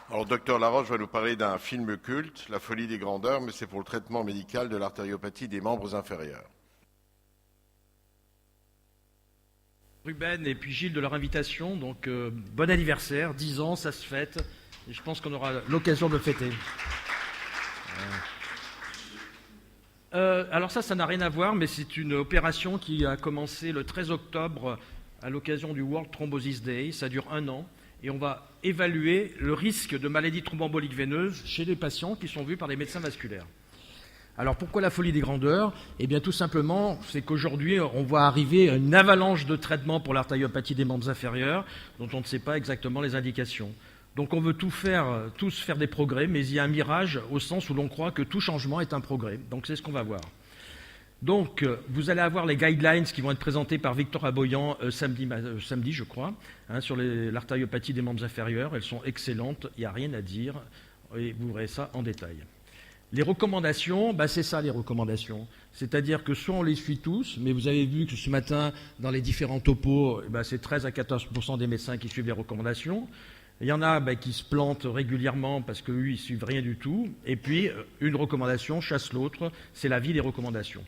Alors, docteur Laroche va nous parler d'un film culte, La folie des grandeurs, mais c'est pour le traitement médical de l'artériopathie des membres inférieurs. Ruben et puis Gilles de leur invitation, donc bon anniversaire, 10 ans, ça se fête, et je pense qu'on aura l'occasion de le fêter. Alors ça n'a rien à voir, mais c'est une opération qui a commencé le 13 octobre à l'occasion du World Thrombosis Day, ça dure 1 an, et on va évaluer le risque de maladie thromboembolique veineuse chez les patients qui sont vus par les médecins vasculaires. Alors pourquoi la folie des grandeurs? Eh bien tout simplement, c'est qu'aujourd'hui on voit arriver une avalanche de traitements pour l'artériopathie des membres inférieurs dont on ne sait pas exactement les indications. Donc on veut tous faire des progrès, mais il y a un mirage au sens où l'on croit que tout changement est un progrès. Donc c'est ce qu'on va voir. Donc vous allez avoir les guidelines qui vont être présentés par Victor Aboyan samedi je crois, sur l'artériopathie des membres inférieurs. Elles sont excellentes, il n'y a rien à dire, et vous verrez ça en détail. Les recommandations, c'est ça les recommandations. C'est-à-dire que soit on les suit tous, mais vous avez vu que ce matin, dans les différents topos, c'est 13 à 14% des médecins qui suivent les recommandations. Il y en a qui se plantent régulièrement parce qu'eux, ils ne suivent rien du tout. Et puis, une recommandation chasse l'autre, c'est l'avis des recommandations.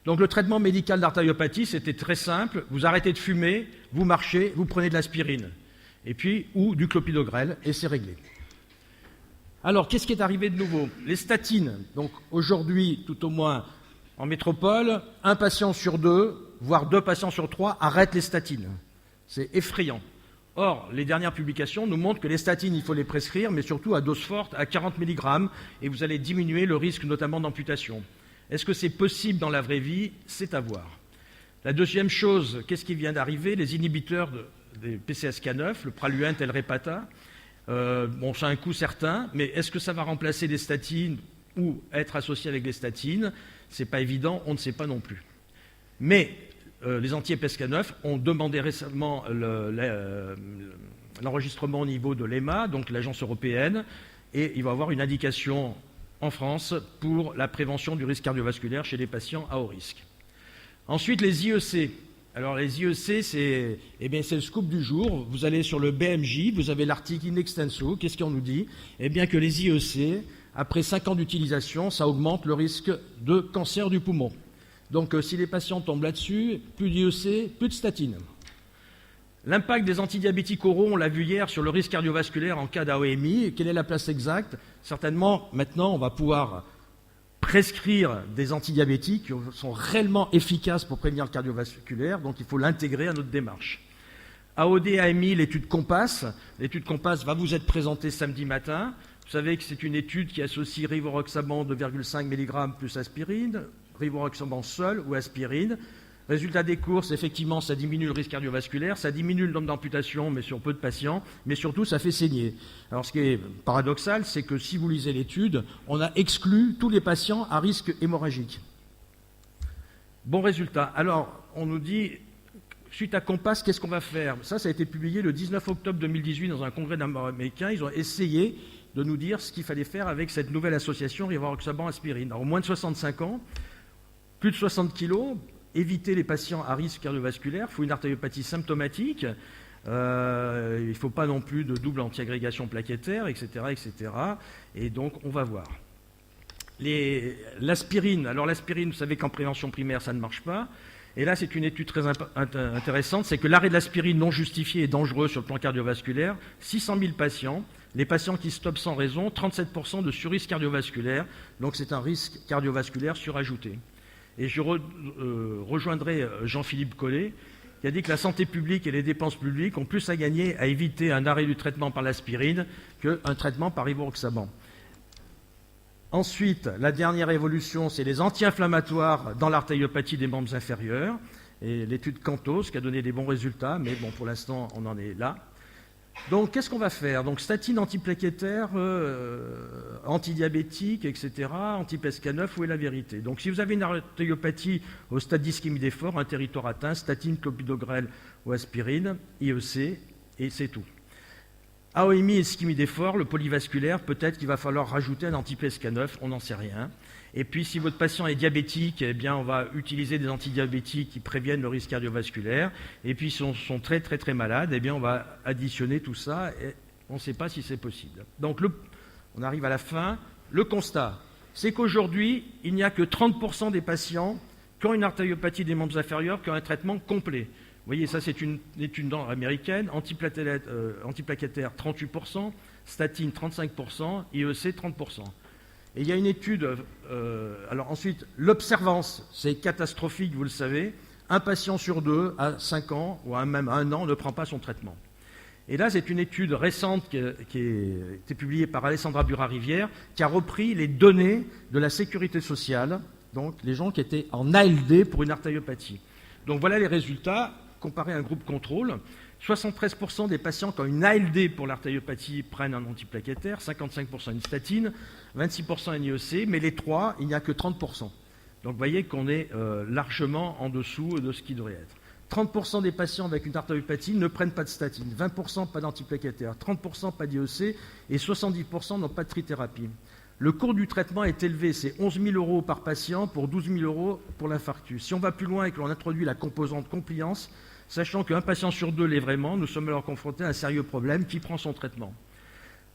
Donc le traitement médical d'artériopathie, c'était très simple. Vous arrêtez de fumer, vous marchez, vous prenez de l'aspirine. Et puis, ou du clopidogrel, et c'est réglé. Alors, qu'est-ce qui est arrivé de nouveau? Les statines. Donc, aujourd'hui, tout au moins en métropole, 1 patient sur 2, voire 2 patients sur 3 arrêtent les statines. C'est effrayant. Or, les dernières publications nous montrent que les statines, il faut les prescrire, mais surtout à dose forte, à 40 mg, et vous allez diminuer le risque notamment d'amputation. Est-ce que c'est possible dans la vraie vie? C'est à voir. La deuxième chose, qu'est-ce qui vient d'arriver? Les inhibiteurs des PCSK9, le Praluent et le Repata. Ça a un coût certain, mais est-ce que ça va remplacer les statines ou être associé avec les statines? C'est pas évident, on ne sait pas non plus. Mais les anti-PCSK9 ont demandé récemment l'enregistrement au niveau de l'EMA, donc l'agence européenne, et il va y avoir une indication en France pour la prévention du risque cardiovasculaire chez les patients à haut risque. Ensuite, les IEC. Alors les IEC, c'est le scoop du jour. Vous allez sur le BMJ, vous avez l'article in extenso. Qu'est-ce qu'on nous dit? Eh bien que les IEC, après 5 ans d'utilisation, ça augmente le risque de cancer du poumon. Donc si les patients tombent là-dessus, plus d'IEC, plus de statine. L'impact des antidiabétiques oraux, on l'a vu hier, sur le risque cardiovasculaire en cas d'AOMI. Quelle est la place exacte? Certainement, maintenant, on va pouvoir prescrire des antidiabétiques qui sont réellement efficaces pour prévenir le cardiovasculaire, donc il faut l'intégrer à notre démarche. AOD, AMI, l'étude Compass. L'étude Compass va vous être présentée samedi matin. Vous savez que c'est une étude qui associe rivaroxaban 2,5 mg plus aspirine, rivaroxaban seul ou aspirine. Résultat des courses, effectivement, ça diminue le risque cardiovasculaire, ça diminue le nombre d'amputations, mais sur peu de patients, mais surtout, ça fait saigner. Alors, ce qui est paradoxal, c'est que si vous lisez l'étude, on a exclu tous les patients à risque hémorragique. Bon résultat. Alors, on nous dit, suite à Compass, qu'est-ce qu'on va faire? Ça a été publié le 19 octobre 2018 dans un congrès américain. Ils ont essayé de nous dire ce qu'il fallait faire avec cette nouvelle association rivaroxaban-aspirine. Alors, au moins de 65 ans, plus de 60 kilos, éviter les patients à risque cardiovasculaire, il faut une artériopathie symptomatique, il ne faut pas non plus de double antiagrégation plaquettaire, etc., etc. Et donc, on va voir. L'aspirine, alors l'aspirine, vous savez qu'en prévention primaire, ça ne marche pas. Et là, c'est une étude très intéressante, c'est que l'arrêt de l'aspirine non justifié est dangereux sur le plan cardiovasculaire. 600 000 patients, les patients qui stoppent sans raison, 37% de surrisque cardiovasculaire, donc c'est un risque cardiovasculaire surajouté. Et je rejoindrai Jean-Philippe Collet, qui a dit que la santé publique et les dépenses publiques ont plus à gagner à éviter un arrêt du traitement par l'aspirine qu'un traitement par rivaroxaban. Ensuite, la dernière évolution, c'est les anti-inflammatoires dans l'artériopathie des membres inférieurs. Et l'étude Cantos qui a donné des bons résultats, mais bon, pour l'instant, on en est là. Donc, qu'est-ce qu'on va faire? Donc, statine antiplaquettaire, antidiabétique, etc., anti-PCSK9, où est la vérité? Donc, si vous avez une artériopathie au stade d'ischémie d'effort, un territoire atteint, statine, clopidogrel ou aspirine, IEC, et c'est tout. AOMI et ischémie d'effort, le polyvasculaire, peut-être qu'il va falloir rajouter un anti-PCSK9, on n'en sait rien. Et puis, si votre patient est diabétique, eh bien, on va utiliser des antidiabétiques qui préviennent le risque cardiovasculaire. Et puis, si on sont très, très, très malades, eh bien, on va additionner tout ça On ne sait pas si c'est possible. Donc, on arrive à la fin. Le constat, c'est qu'aujourd'hui, il n'y a que 30% des patients qui ont une artériopathie des membres inférieurs qui ont un traitement complet. Vous voyez, ça, c'est une étude américaine. Antiplaquettaire, 38%. Statine, 35%. IEC, 30%. Et il y a une étude... alors ensuite, l'observance, c'est catastrophique, vous le savez. Un patient sur 2 à 5 ans, ou même à 1 an, ne prend pas son traitement. Et là, c'est une étude récente qui a été publiée par Alessandra Burat-Rivière, qui a repris les données de la sécurité sociale, donc les gens qui étaient en ALD pour une artériopathie. Donc voilà les résultats, comparés à un groupe contrôle. 73% des patients qui ont une ALD pour l'artériopathie prennent un antiplaquettaire, 55% une statine, 26% un IEC, mais les trois, il n'y a que 30%. Donc vous voyez qu'on est largement en dessous de ce qui devrait être. 30% des patients avec une artériopathie ne prennent pas de statine, 20% pas d'antiplaquettaire, 30% pas d'IEC et 70% n'ont pas de trithérapie. Le coût du traitement est élevé, c'est 11 000 € par patient pour 12 000 € pour l'infarctus. Si on va plus loin et que l'on introduit la composante compliance, sachant qu'un patient sur 2 l'est vraiment, nous sommes alors confrontés à un sérieux problème. Qui prend son traitement?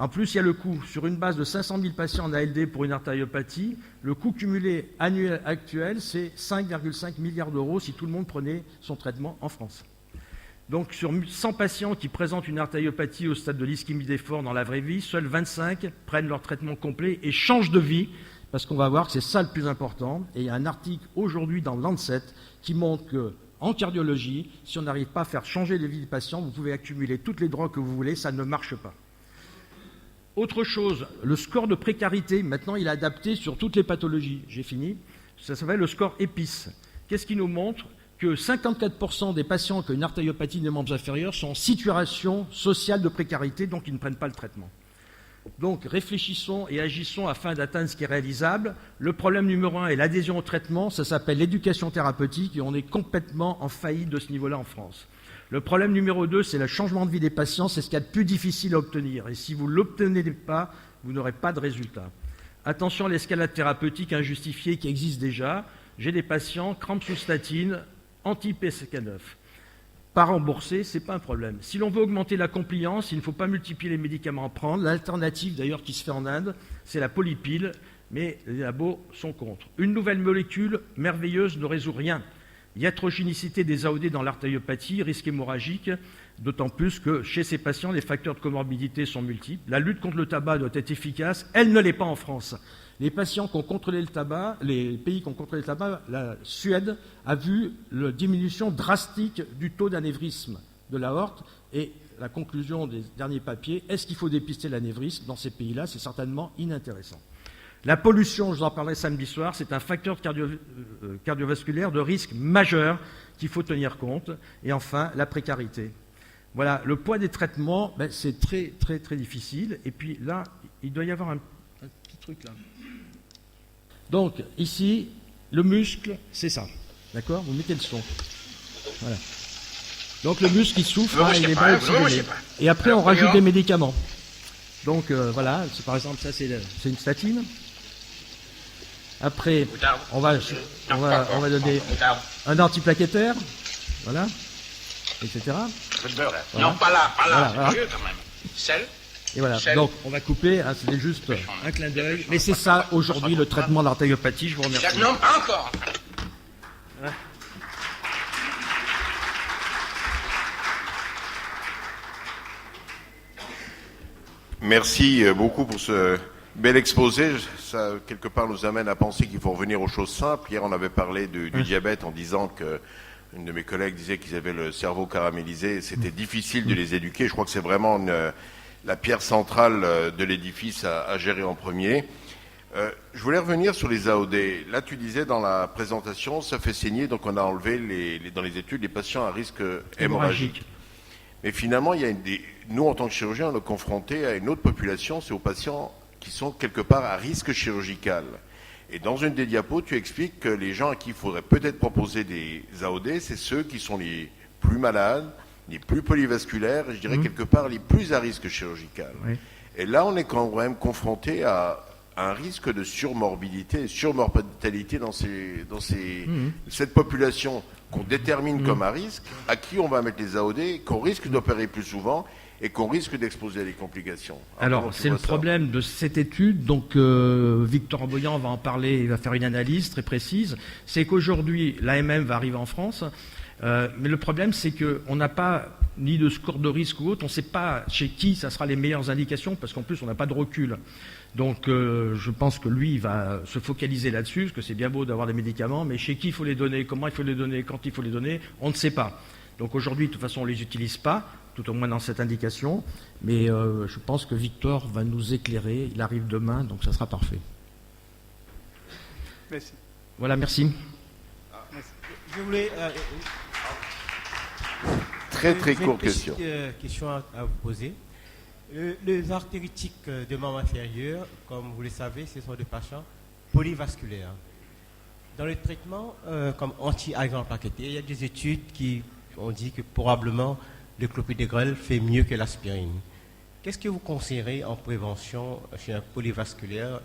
En plus, il y a le coût. Sur une base de 500 000 patients en ALD pour une artériopathie, le coût cumulé annuel actuel, c'est 5,5 milliards d'euros si tout le monde prenait son traitement en France. Donc, sur 100 patients qui présentent une artériopathie au stade de l'ischémie d'effort dans la vraie vie, seuls 25 prennent leur traitement complet et changent de vie, parce qu'on va voir que c'est ça le plus important. Et il y a un article aujourd'hui dans Lancet qui montre que, en cardiologie, si on n'arrive pas à faire changer les vies des patients, vous pouvez accumuler toutes les drogues que vous voulez, ça ne marche pas. Autre chose, le score de précarité, maintenant il est adapté sur toutes les pathologies. J'ai fini. Ça s'appelle le score EPIS. Qu'est-ce qui nous montre? Que 54% des patients qui ont une artériopathie des membres inférieurs sont en situation sociale de précarité, donc ils ne prennent pas le traitement. Donc réfléchissons et agissons afin d'atteindre ce qui est réalisable. Le problème numéro 1 est l'adhésion au traitement, ça s'appelle l'éducation thérapeutique et on est complètement en faillite de ce niveau-là en France. Le problème numéro 2, c'est le changement de vie des patients, c'est ce qu'il y a de plus difficile à obtenir. Et si vous ne l'obtenez pas, vous n'aurez pas de résultat. Attention à l'escalade thérapeutique injustifiée qui existe déjà. J'ai des patients, crampes sous statine, anti-PCSK9. Pas remboursé, ce n'est pas un problème. Si l'on veut augmenter la compliance, il ne faut pas multiplier les médicaments à prendre. L'alternative, d'ailleurs, qui se fait en Inde, c'est la polypile, mais les labos sont contre. Une nouvelle molécule merveilleuse ne résout rien. Iatrogénicité des AOD dans l'artériopathie, risque hémorragique, d'autant plus que chez ces patients, les facteurs de comorbidité sont multiples. La lutte contre le tabac doit être efficace, elle ne l'est pas en France. Les patients qui ont contrôlé le tabac, les pays qui ont contrôlé le tabac, la Suède a vu la diminution drastique du taux d'anévrisme de l'aorte et la conclusion des derniers papiers, est-ce qu'il faut dépister l'anévrisme dans ces pays-là? C'est certainement inintéressant. La pollution, je vous en parlerai samedi soir, c'est un facteur cardiovasculaire de risque majeur qu'il faut tenir compte. Et enfin, la précarité. Voilà, le poids des traitements, c'est très, très, très difficile. Et puis là, il doit y avoir un petit truc là. Donc, ici, le muscle, c'est ça. D'accord? Vous mettez le son. Voilà. Donc, le muscle, il souffre, il est mal oxygéné. Et après, on rajoute des médicaments. Donc, voilà, par exemple, ça, c'est une statine. Après, on va donner un antiplaquettaire, voilà, etc. Voilà. Non, pas là, voilà. Mieux quand même. Sel. Et voilà, donc on va couper, hein, c'était juste un clin d'œil. Mais c'est ça, aujourd'hui, le traitement de l'artériopathie, je vous remercie. Non, pas encore. Ouais. Merci beaucoup pour ce bel exposé. Ça, quelque part, nous amène à penser qu'il faut revenir aux choses simples. Hier, on avait parlé du diabète en disant que une de mes collègues disait qu'ils avaient le cerveau caramélisé et c'était difficile de les éduquer. Je crois que c'est vraiment la pierre centrale de l'édifice à gérer en premier. Je voulais revenir sur les AOD. Là, tu disais dans la présentation, ça fait saigner, donc on a enlevé dans les études les patients à risque hémorragique. Mais finalement, nous, en tant que chirurgiens, on est confrontés à une autre population, c'est aux patients qui sont quelque part à risque chirurgical. Et dans une des diapos, tu expliques que les gens à qui il faudrait peut-être proposer des AOD, c'est ceux qui sont les plus malades, les plus polyvasculaires, et je dirais quelque part les plus à risque chirurgical. Oui. Et là, on est quand même confronté à un risque de surmorbidité et surmortalité dans cette population qu'on détermine comme à risque, à qui on va mettre les AOD, qu'on risque d'opérer plus souvent, et qu'on risque d'exposer à des complications. Alors, c'est le problème de cette étude, donc Victor Aboyan va en parler, il va faire une analyse très précise, c'est qu'aujourd'hui, l'AMM va arriver en France, mais le problème, c'est qu'on n'a pas ni de score de risque ou autre, on ne sait pas chez qui ça sera les meilleures indications, parce qu'en plus, on n'a pas de recul. Donc, je pense que lui, il va se focaliser là-dessus, parce que c'est bien beau d'avoir des médicaments, mais chez qui il faut les donner, comment il faut les donner, quand il faut les donner, on ne sait pas. Donc aujourd'hui, de toute façon, on ne les utilise pas, tout au moins dans cette indication, mais je pense que Victor va nous éclairer, il arrive demain, donc ça sera parfait. Merci. Voilà, merci. Merci. Je voulais... Très courte question. question. Question à vous poser. Les artéritiques de membre inférieur, comme vous le savez, ce sont des patients polyvasculaires. Dans le traitement, comme anti-agent plaquetté, il y a des études qui ont dit que probablement le clopidogrel fait mieux que l'aspirine. Qu'est-ce que vous conseillerez en prévention chez un polyvasculaire,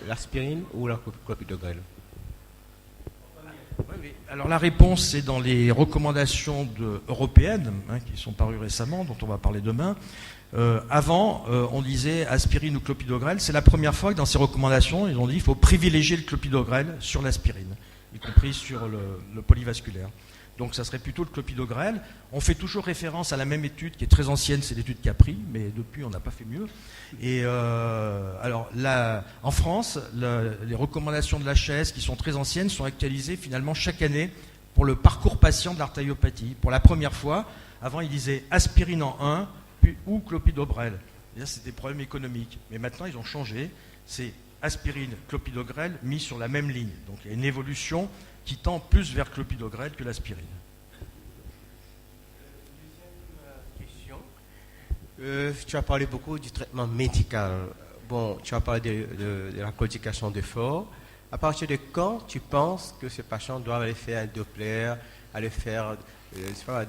l'aspirine ou la clopidogrel? Oui. Alors la réponse, c'est dans les recommandations européennes, qui sont parues récemment, dont on va parler demain. Avant, on disait aspirine ou clopidogrel. C'est la première fois que dans ces recommandations, ils ont dit qu'il faut privilégier le clopidogrel sur l'aspirine, y compris sur le polyvasculaire. Donc ça serait plutôt le clopidogrel. On fait toujours référence à la même étude qui est très ancienne, c'est l'étude Capri, mais depuis on n'a pas fait mieux. Et alors là, en France, les recommandations de l'HAS qui sont très anciennes sont actualisées finalement chaque année pour le parcours patient de l'artériopathie. Pour la première fois, avant ils disaient aspirine en 1 ou clopidogrel. C'est des problèmes économiques. Mais maintenant ils ont changé. C'est aspirine, clopidogrel mis sur la même ligne. Donc il y a une évolution qui tend plus vers clopidogrel que l'aspirine. Deuxième question. Tu as parlé beaucoup du traitement médical. Bon, tu as parlé de la claudication de fort. À partir de quand tu penses que ces patients doivent aller faire un Doppler, aller faire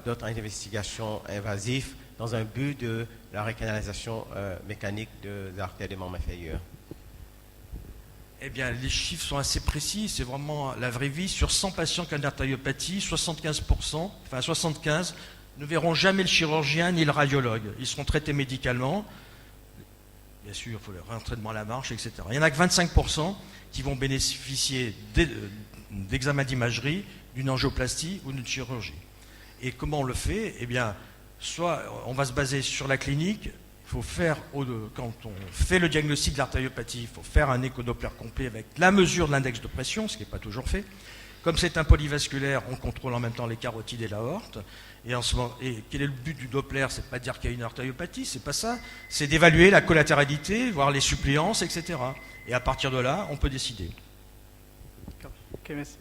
d'autres investigations invasives dans un but de la recanalisation mécanique de l'artère des membres inférieurs? Eh bien, les chiffres sont assez précis, c'est vraiment la vraie vie. Sur 100 patients qui ont une artériopathie, 75%, enfin 75, ne verront jamais le chirurgien ni le radiologue. Ils seront traités médicalement. Bien sûr, il faut leur entraînement à la marche, etc. Il n'y en a que 25% qui vont bénéficier d'examens d'imagerie, d'une angioplastie ou d'une chirurgie. Et comment on le fait? Eh bien, soit on va se baser sur la clinique. Il faut faire, quand on fait le diagnostic de l'artériopathie, il faut faire un échodoppler complet avec la mesure de l'index de pression, ce qui n'est pas toujours fait. Comme c'est un polyvasculaire, on contrôle en même temps les carotides et l'aorte. Et quel est le but du Doppler? C'est pas de dire qu'il y a une artériopathie, c'est pas ça. C'est d'évaluer la collatéralité, voir les suppléances, etc. Et à partir de là, on peut décider. Ok, merci.